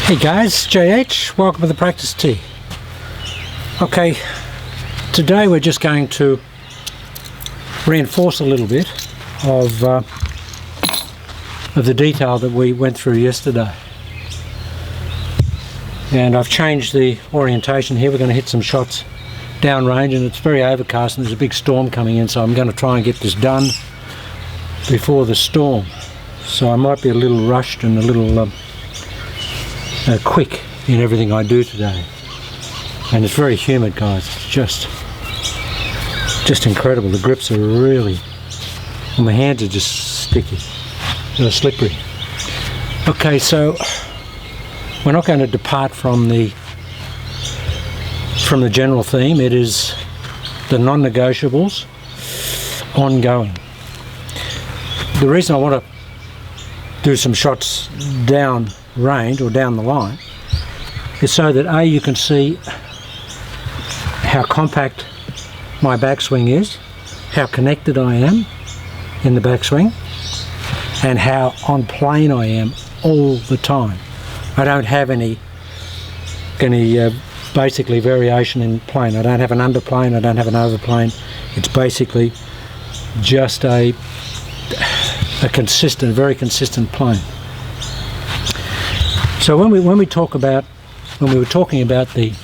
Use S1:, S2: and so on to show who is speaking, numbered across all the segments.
S1: Hey guys, JH, welcome to the practice tee. Okay, today we're just going to reinforce a little bit of the detail that we went through yesterday. And I've changed the orientation here. We're going to hit some shots downrange, and it's very overcast and there's a big storm coming in, so I'm going to try and get this done before the storm. So I might be a little rushed and a little quick in everything I do today. And it's very humid, guys. It's just incredible. The grips are really, and my hands are just sticky. They're slippery. Okay, so we're not going to depart from the general theme. It is the non-negotiables ongoing. The reason I want to do some shots down range or down the line is so that A, you can see how compact my backswing is, how connected I am in the backswing, and how on plane I am all the time. I don't have any basically variation in plane. I don't have an underplane, I don't have an overplane. It's basically just a consistent, very consistent plane. So when we were talking about the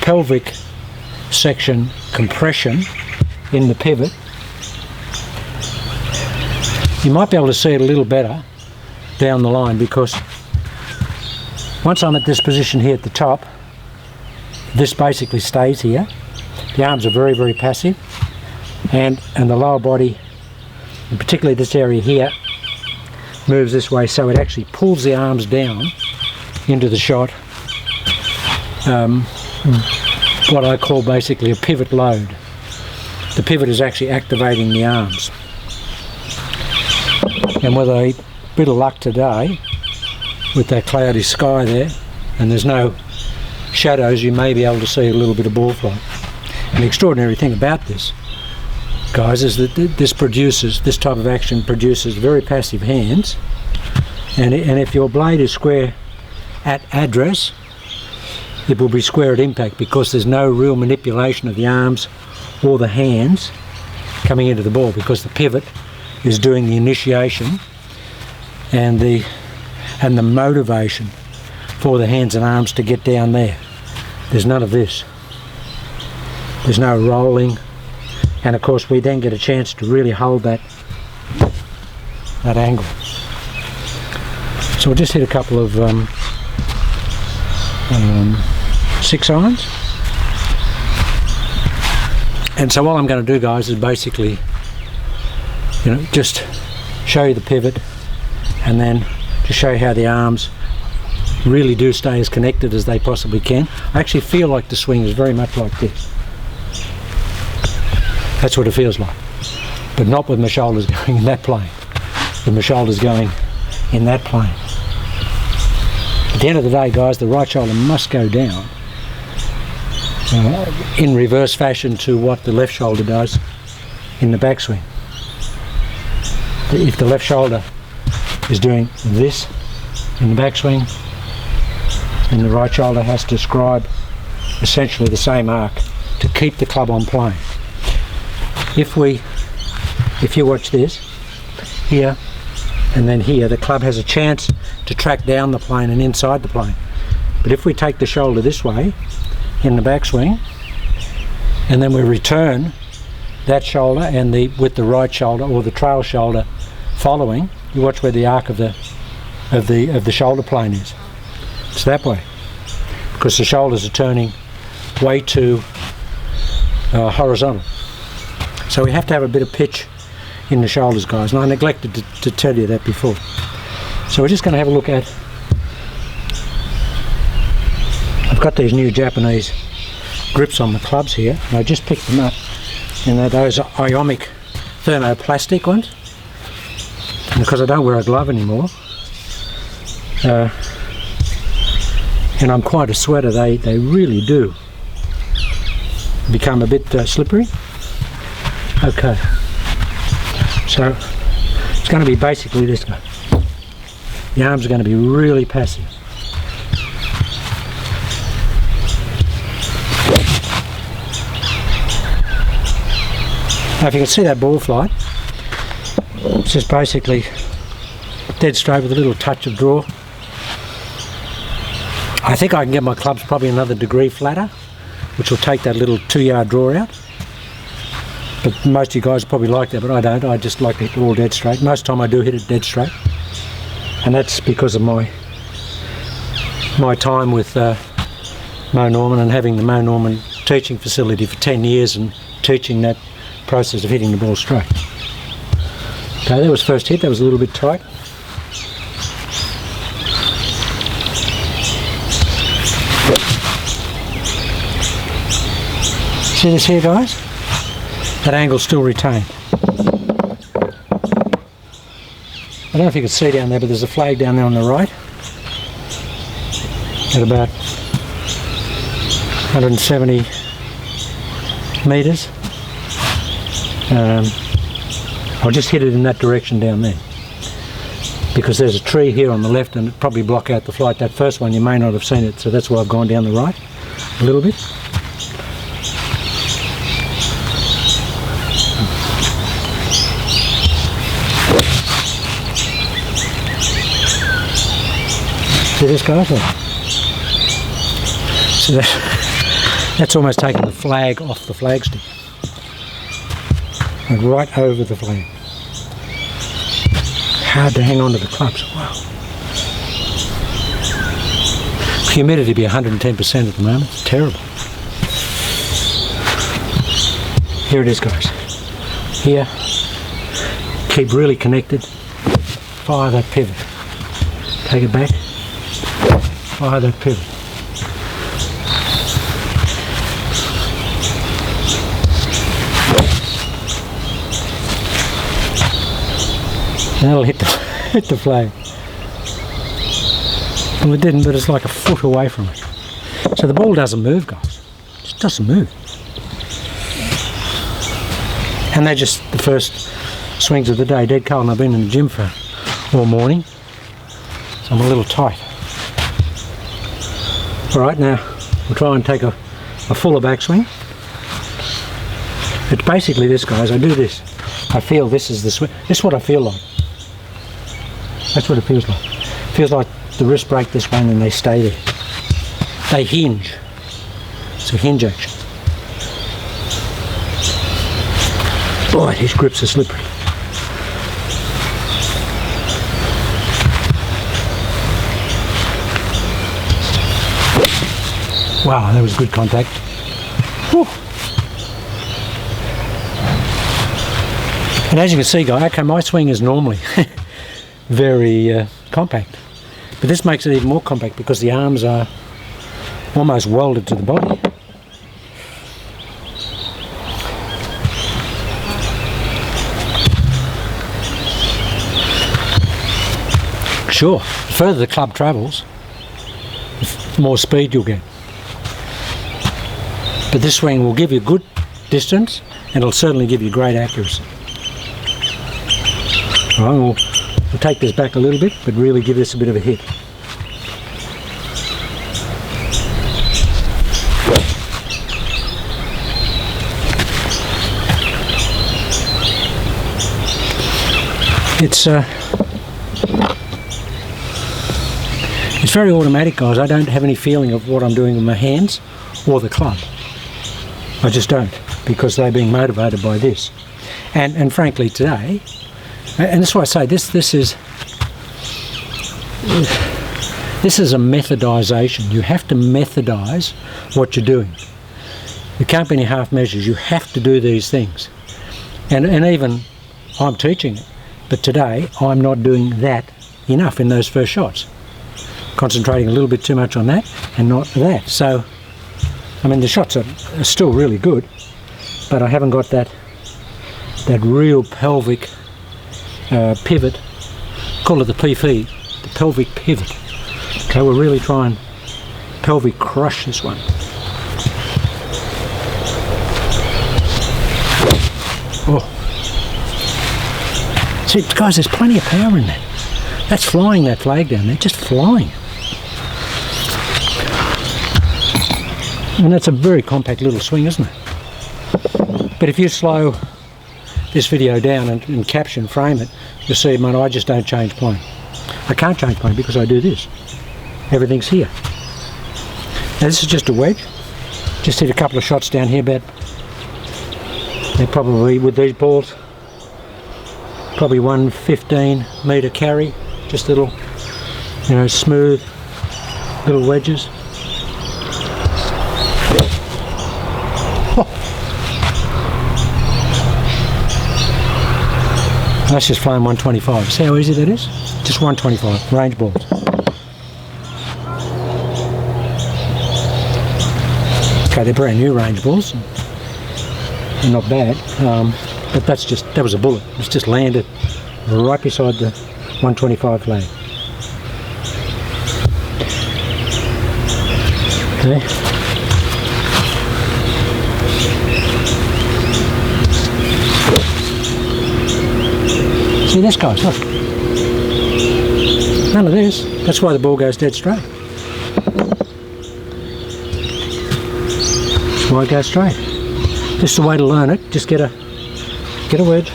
S1: pelvic section compression in the pivot, you might be able to see it a little better down the line, because once I'm at this position here at the top, this basically stays here. The arms are very, very passive, and the lower body, and particularly this area here, moves this way, so it actually pulls the arms down into the shot, what I call basically a pivot load. The pivot is actually activating the arms. And with a bit of luck today, with that cloudy sky there, and there's no shadows, you may be able to see a little bit of ball flight. And the extraordinary thing about this, guys, is that this type of action produces very passive hands, and if your blade is square at address, it will be square at impact, because there's no real manipulation of the arms or the hands coming into the ball, because the pivot is doing the initiation and the motivation for the hands and arms to get down there. There's none of this. There's no rolling, and of course we then get a chance to really hold that angle. So we'll just hit a couple of 6 irons. And so what I'm going to do, guys, is basically, just show you the pivot, and then to show you how the arms really do stay as connected as they possibly can. I actually feel like the swing is very much like this. That's what it feels like, but not with my shoulders going in that plane. With my shoulders going in that plane. At the end of the day, guys, the right shoulder must go down in reverse fashion to what the left shoulder does in the backswing. If the left shoulder is doing this in the backswing, then the right shoulder has to scribe essentially the same arc to keep the club on plane. If you watch this here and then here, the club has a chance to track down the plane and inside the plane. But if we take the shoulder this way in the backswing, and then we return that shoulder and with the right shoulder or the trail shoulder following, you watch where the arc of the shoulder plane is. It's that way, because the shoulders are turning way too horizontal. So we have to have a bit of pitch in the shoulders, guys, and I neglected to tell you that before. So we're just going to have a look at, I've got these new Japanese grips on the clubs here, and I just picked them up, and they're those Iomic thermoplastic ones, and because I don't wear a glove anymore, and I'm quite a sweater, they really do become a bit slippery. Okay, so it's going to be basically this guy. the arms are going to be really passive. Now if you can see that ball flight, it's just basically dead straight with a little touch of draw. I think I can get my clubs probably another degree flatter, which will take that little 2-yard draw out. But most of you guys probably like that, but I don't. I just like it all dead straight. Most of the time I do hit it dead straight. And that's because of my time with Mo Norman and having the Mo Norman teaching facility for 10 years and teaching that process of hitting the ball straight. Okay, that was first hit. That was a little bit tight. See this here, guys? That angle's still retained. I don't know if you can see down there, but there's a flag down there on the right at about 170 metres. I'll just hit it in that direction down there because there's a tree here on the left and it'll probably block out the flight. That first one you may not have seen it, so that's why I've gone down the right a little bit. See this, guys? So that's almost taken the flag off the flagstick. And right over the flag. Hard to hang on to the clubs. Wow. Humidity be 110% at the moment. It's terrible. Here it is, guys. Here. Keep really connected. Fire that pivot. Take it back. Fire that pivot. And that'll hit the flag. Well, it didn't, but it's like a foot away from it. So the ball doesn't move, guys. It just doesn't move. And they're just the first swings of the day. Dead cold, and I've been in the gym for all morning, so I'm a little tight. Alright, now we'll try and take a fuller backswing. It's basically this, guys. I do this. I feel this is the swing. This is what I feel like. That's what it feels like. It feels like the wrist break this way and then they stay there. They hinge. It's a hinge action. Boy, these grips are slippery. Wow, that was good contact. Whew. And as you can see, guys, okay, my swing is normally very compact, but this makes it even more compact because the arms are almost welded to the body. Sure, the further the club travels, the more speed you'll get. But this swing will give you good distance and it'll certainly give you great accuracy. All right, we'll take this back a little bit, but really give this a bit of a hit. It's very automatic, guys. I don't have any feeling of what I'm doing with my hands or the club. I just don't, because they're being motivated by this. And frankly today, and that's why I say this is a methodization. You have to methodize what you're doing. There can't be any half measures. You have to do these things. And even I'm teaching it, but today I'm not doing that enough in those first shots. Concentrating a little bit too much on that and not that. So, I mean, the shots are still really good, but I haven't got that real pelvic pivot. Call it the PV, the pelvic pivot. Okay, we're really trying pelvic crush this one. Oh, see, guys, there's plenty of power in that. That's flying, that flag down there, just flying. And that's a very compact little swing, isn't it? But if you slow this video down and caption frame it, you'll see, man, I just don't change plane. I can't change plane because I do this. Everything's here. Now this is just a wedge. Just hit a couple of shots down here, but they're probably, with these balls, probably 115 metre carry. Just little, you know, smooth little wedges. That's just flying 125. See how easy that is? Just 125 range balls. Okay, they're brand new range balls. They're not bad, but that was a bullet. It's just landed right beside the 125 flag. Okay. See this, guys, look. None of this. That's why the ball goes dead straight. That's why it goes straight. Just the way to learn it. Just get a wedge.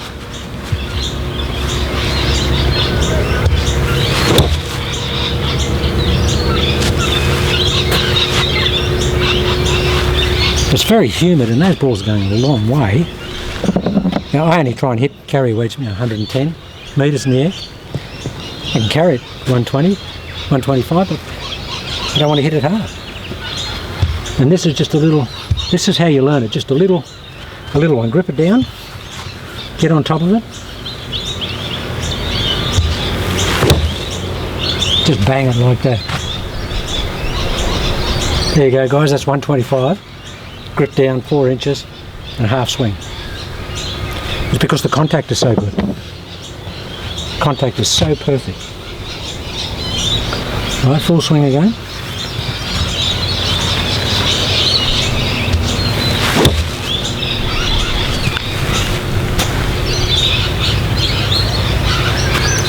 S1: It's very humid and those balls are going a long way. Now I only try and carry a wedge, 110 metres in the air. I can carry it 120, 125, but I don't want to hit it hard. And this is just a little, this is how you learn it, just a little one. Grip it down, get on top of it, just bang it like that. There you go, guys, that's 125. Grip down 4 inches and half swing. It's because the contact is so good. Contact is so perfect. All right, full swing again.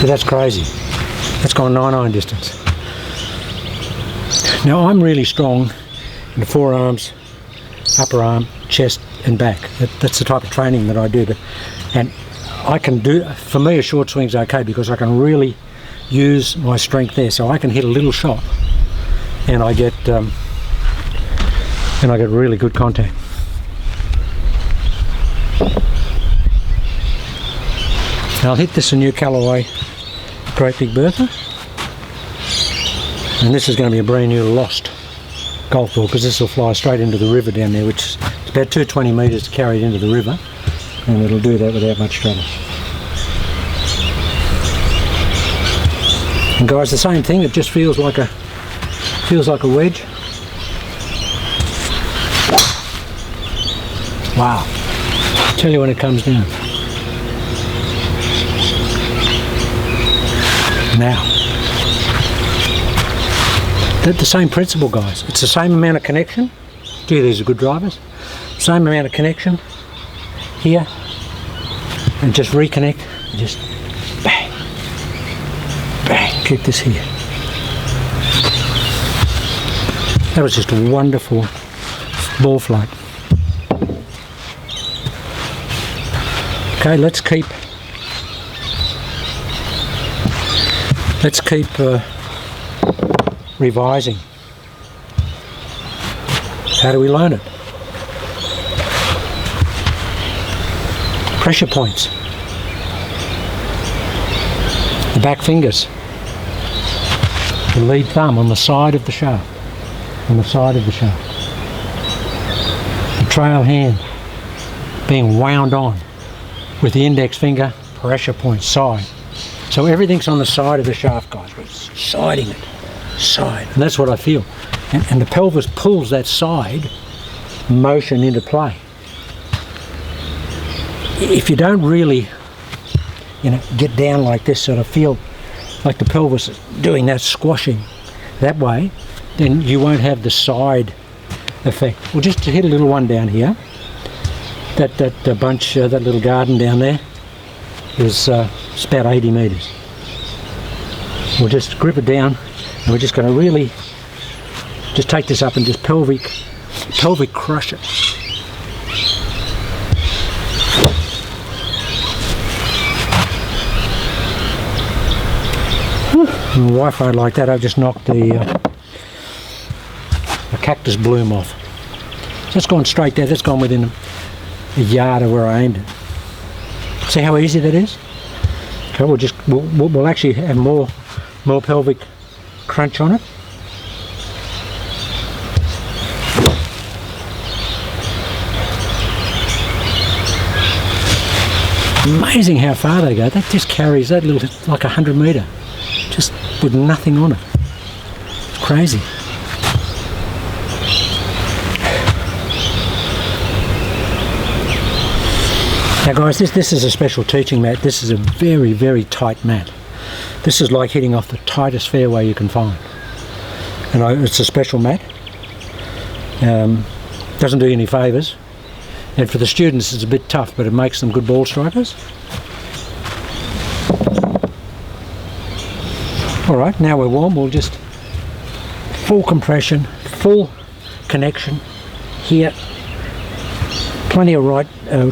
S1: So that's crazy. That's gone 9-iron distance. Now I'm really strong in the forearms, upper arm, chest and back. That's the type of training that I do. And I can do, for me a short swing's okay because I can really use my strength there. So I can hit a little shot and I get really good contact. Now I'll hit this a new colourway Great Big Bertha, and this is going to be a brand new Lost golf ball because this will fly straight into the river down there, which is about 220 metres to carry it into the river, and it'll do that without much trouble. And guys, the same thing, it just feels like a wedge. Wow. I'll tell you when it comes down. Now. The same principle, guys. It's the same amount of connection. Gee, these are good drivers. Same amount of connection here, and just reconnect, and just bang, bang, keep this here. That was just a wonderful ball flight. Okay, let's keep revising. How do we learn it? Pressure points. The back fingers. The lead thumb on the side of the shaft. On the side of the shaft. The trail hand being wound on with the index finger, pressure point, side. So everything's on the side of the shaft, guys. We're siding it. Side. And that's what I feel. And the pelvis pulls that side motion into play. If you don't really, get down like this, sort of feel like the pelvis is doing that squashing that way, then you won't have the side effect. Well, just to hit a little one down here, that bunch, that little garden down there is it's about 80 metres. We'll just grip it down, and we're just going to really just take this up and just pelvic crush it. And the Wi-Fi like that, I've just knocked the cactus bloom off. So it's gone straight there. That's gone within a yard of where I aimed it. See how easy that is? Okay, we'll actually have more pelvic crunch on it. Amazing how far they go. That just carries that little, like 100 metre, just with nothing on it. It's crazy. Now guys, this is a special teaching mat. This is a very, very tight mat. This is like hitting off the tightest fairway you can find. And it's a special mat. Doesn't do you any favours. And for the students it's a bit tough, but it makes them good ball strikers. Alright, now we're warm, we'll just full compression, full connection here. Plenty of right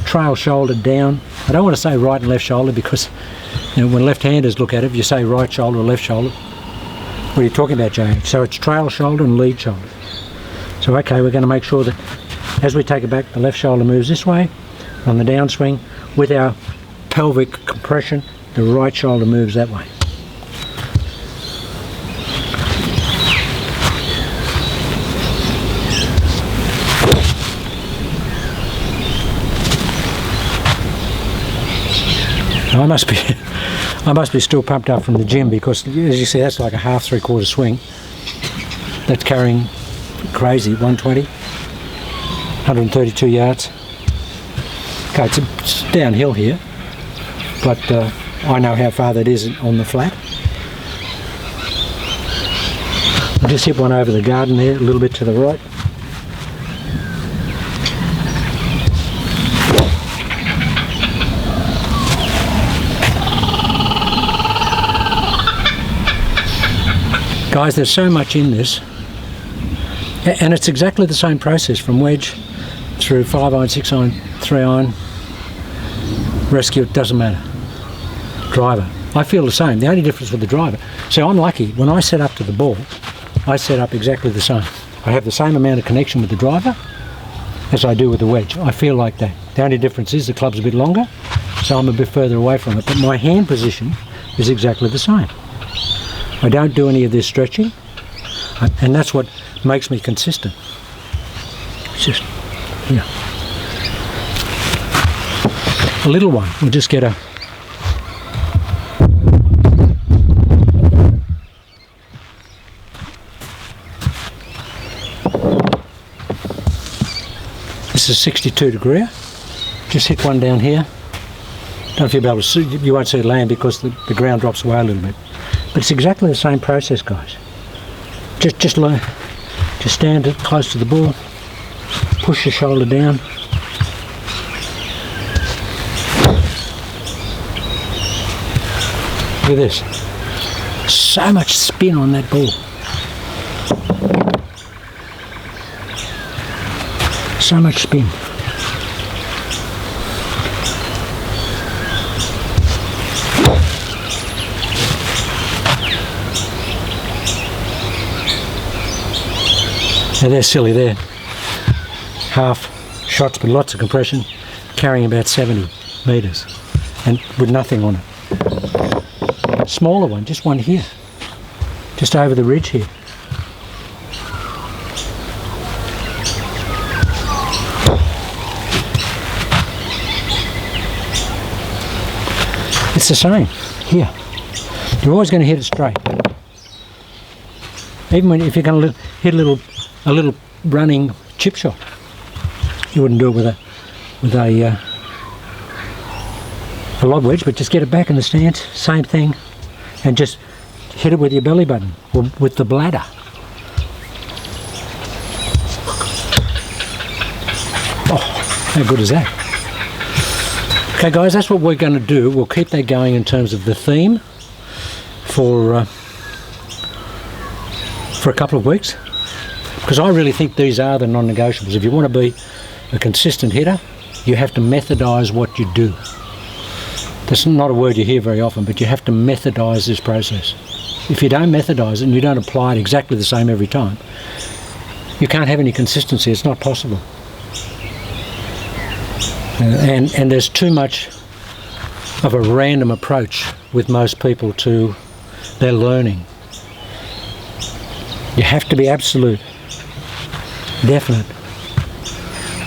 S1: trail shoulder down. I don't want to say right and left shoulder because, you know, when left-handers look at it, if you say right shoulder or left shoulder, what are you talking about, Jane? So it's trail shoulder and lead shoulder. So okay, we're going to make sure that as we take it back, the left shoulder moves this way on the downswing. With our pelvic compression, the right shoulder moves that way. Now I must be still pumped up from the gym because, as you see, that's like a half, three-quarter swing. That's carrying crazy 120. 132 yards. Okay, it's downhill here, but I know how far that is on the flat. I'll just hit one over the garden there, a little bit to the right. Guys, there's so much in this, and it's exactly the same process from wedge through 5-iron, 6-iron, 3-iron, rescue, it doesn't matter. Driver, I feel the same. The only difference with the driver, so I'm lucky, when I set up to the ball, I set up exactly the same. I have the same amount of connection with the driver as I do with the wedge. I feel like that. The only difference is the club's a bit longer, so I'm a bit further away from it, but my hand position is exactly the same. I don't do any of this stretching, and that's what makes me consistent. It's just, yeah. A little one, we'll just get a this is 62 degree. Just hit one down here. Don't know if you'll be able to see, you won't see it land because the ground drops away a little bit. But it's exactly the same process, guys. Just learn. Just stand close to the ball, push your shoulder down. Look at this. So much spin on that ball. So much spin. Now they're silly there. Half shots with lots of compression, carrying about 70 metres and with nothing on it. Smaller one, just one here. Just over the ridge here. It's the same here. You're always going to hit it straight. Even when if you're going to hit a little running chip shot, you wouldn't do it with a lob wedge, but just get it back in the stance, same thing, and just hit it with your belly button or with the bladder. Oh, how good is that? Okay guys, that's what we're going to do. We'll keep that going in terms of the theme for for a couple of weeks, because I really think these are the non-negotiables. If you want to be a consistent hitter, you have to methodise what you do. That's not a word you hear very often, but you have to methodise this process. If you don't methodise it and you don't apply it exactly the same every time, you can't have any consistency. It's not possible. And there's too much of a random approach with most people to their learning. You have to be absolute, definite,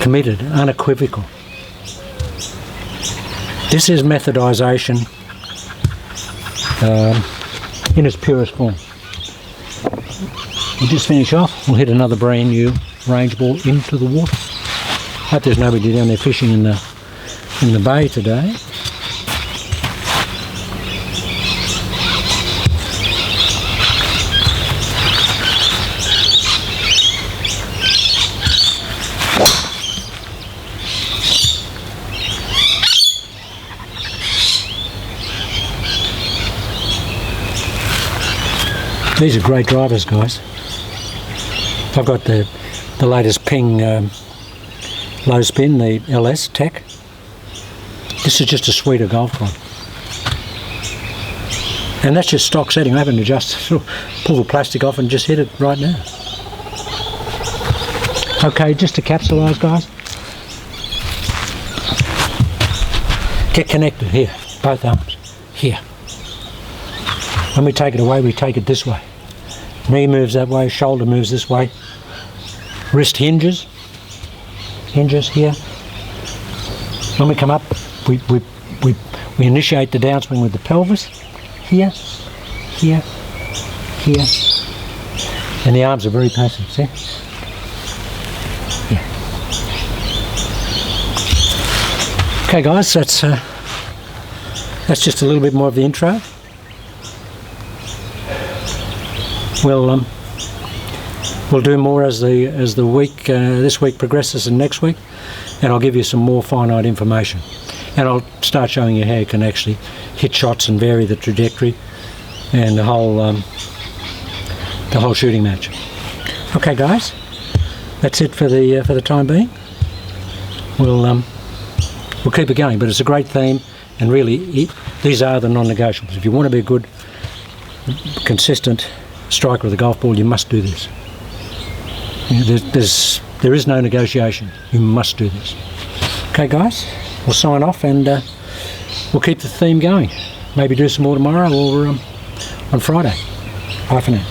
S1: committed, unequivocal. This is methodisation in its purest form. We'll just finish off. We'll hit another brand new range ball into the water. Hope there's nobody down there fishing in the bay today. These are great drivers, guys. I've got the latest Ping low spin, the LS Tech. This is just a sweeter golf club. And that's just stock setting. I haven't adjusted. Pull the plastic off and just hit it right now. Okay, just to capsulise, guys. Get connected here, both arms, here. When we take it away, we take it this way. Knee moves that way, shoulder moves this way. Wrist hinges here. When we come up, we initiate the downswing with the pelvis. Here, here, here. And the arms are very passive, see? Yeah. Okay guys, that's just a little bit more of the intro. We'll do more as the week this week progresses and next week, and I'll give you some more finite information, and I'll start showing you how you can actually hit shots and vary the trajectory and the whole shooting match. Okay, guys, that's it for the time being. We'll keep it going, but it's a great theme, and really these are the non-negotiables. If you want to be a good, consistent striker of the golf ball, you must do this. There is no negotiation. You must do this. Okay guys, we'll sign off, and we'll keep the theme going. Maybe do some more tomorrow or on Friday. Bye for now.